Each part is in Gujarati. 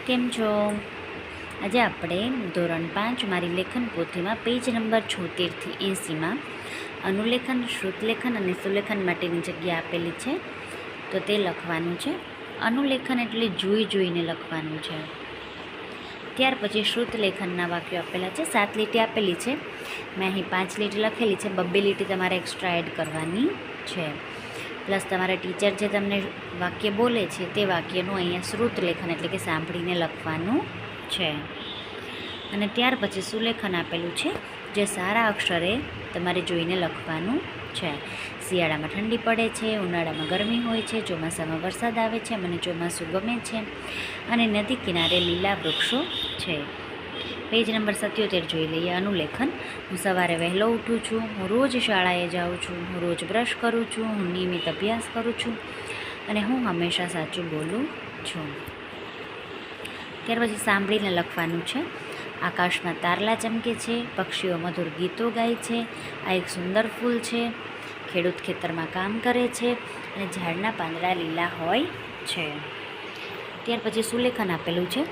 કેમ છો? આજે આપણે ધોરણ 5 મારી લેખન પોથીમાં પેજ નંબર 76 થી 80માં અનુલેખન, શ્રુતલેખન અને સુલેખન માટેની જગ્યા આપેલી છે, તો તે લખવાનું છે. અનુલેખન એટલે જોઈને લખવાનું છે. ત્યાર પછી શ્રુતલેખનના વાક્યો આપેલા છે. 7 લીટી આપેલી છે. મેં અહીં 5 લીટી લખેલી છે. 2 લીટી તમારે એક્સ્ટ્રા એડ કરવાની છે. પ્લસ તમારા ટીચર જે તમને વાક્ય બોલે છે તે વાક્યનું અહીંયા શ્રુતલેખન એટલે કે સાંભળીને લખવાનું છે. અને ત્યાર પછી સુલેખન આપેલું છે, જે સારા અક્ષરે તમારે જોઈને લખવાનું છે. શિયાળામાં ઠંડી પડે છે, ઉનાળામાં ગરમી હોય છે, ચોમાસામાં વરસાદ આવે છે, મને ચોમાસું ગમે છે અને નદી કિનારે લીલા વૃક્ષો છે. પેજ નંબર 77 જોઈ લઈએ. અનુલેખન. હું સવારે વહેલો ઉઠું છું, હું રોજ શાળાએ જાઉં છું, હું રોજ બ્રશ કરું છું, હું નિયમિત અભ્યાસ કરું છું અને હું હંમેશા સાચું બોલું છું. ત્યાર પછી સાંભળીને લખવાનું છે. આકાશમાં તારલા ચમકે છે, પક્ષીઓ મધુર ગીતો ગાય છે, આ એક સુંદર ફૂલ છે, ખેડૂત ખેતરમાં કામ કરે છે અને ઝાડના પાંદડા લીલા હોય છે. ત્યાર પછી સુલેખન આપેલું છે.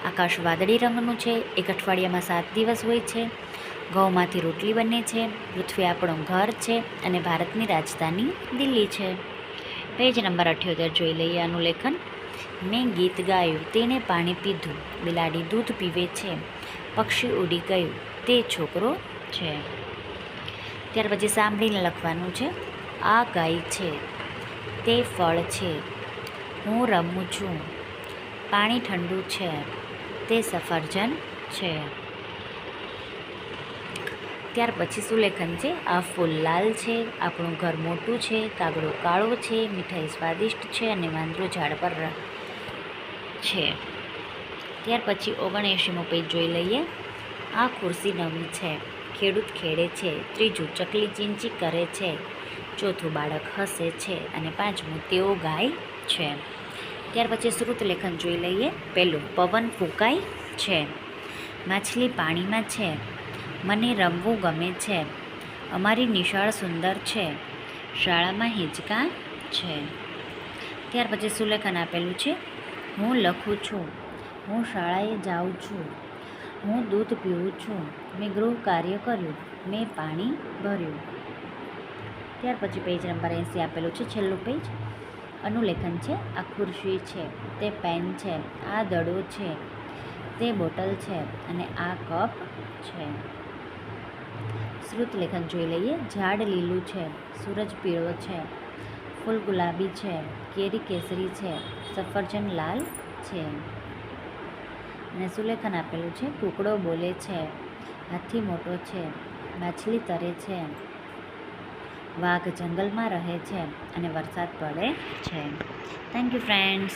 આકાશ વાદળી રંગનું છે, એક અઠવાડિયામાં 7 દિવસ હોય છે, ઘઉંમાંથી રોટલી બને છે, પૃથ્વી આપણું ઘર છે અને ભારતની રાજધાની દિલ્હી છે. પેજ નંબર 78 જોઈ લઈએ. અનુલેખન. મેં ગીત ગાયું, તેણે પાણી પીધું, બિલાડી દૂધ પીવે છે, પક્ષી ઉડી ગયું, તે છોકરો છે. ત્યાર પછી સાંભળીને લખવાનું છે. આ ગાય છે, તે ફળ છે, હું રમું છું, પાણી ઠંડુ છે, તે સફરજન છે. ત્યાર પછી સુલેખન છે. આ ફૂલ લાલ છે, આપણું ઘર મોટું છે, કાગડો કાળો છે, મીઠાઈ સ્વાદિષ્ટ છે અને વાંદરો ઝાડ પર છે. ત્યાર પછી 79મો પેજ જોઈ લઈએ. આ ખુરશી નવી છે, ખેડૂત ખેડે છે, ત્રીજું ચકલી ચીંચી કરે છે, ચોથું બાળક હસે છે અને પાંચમું તેઓ ગાય છે. ત્યાર પછી શ્રુતલેખન જોઈ લઈએ. પહેલું, પવન ફૂંકાય છે, માછલી પાણીમાં છે, મને રમવું ગમે છે, અમારી નિશાળ સુંદર છે, શાળામાં હિંચકા છે. ત્યાર પછી સુલેખન આપેલું છે. હું લખું છું, હું શાળાએ જાઉં છું, હું દૂધ પીવું છું, મેં ગૃહ કાર્ય કર્યું, મેં પાણી ભર્યું. ત્યાર પછી પેજ નંબર 80 આપેલું છે, છેલ્લું પેજ. અનુલેખન છે. આ ખુરશી છે, તે પેન છે, આ દડો છે, તે બોટલ છે અને આ કપ છે. શ્રુતલેખન જોઈ લઈએ. ઝાડ લીલું છે, સૂરજ પીળો છે, ફૂલ ગુલાબી છે, કેરી કેસરી છે, સફરજન લાલ છે. અને સુલેખન આપેલું છે. કૂકડો બોલે છે, હાથી મોટો છે, માછલી તરે છે, વાઘ જંગલમાં રહે છે અને વરસાદ પડે છે. Thank you friends.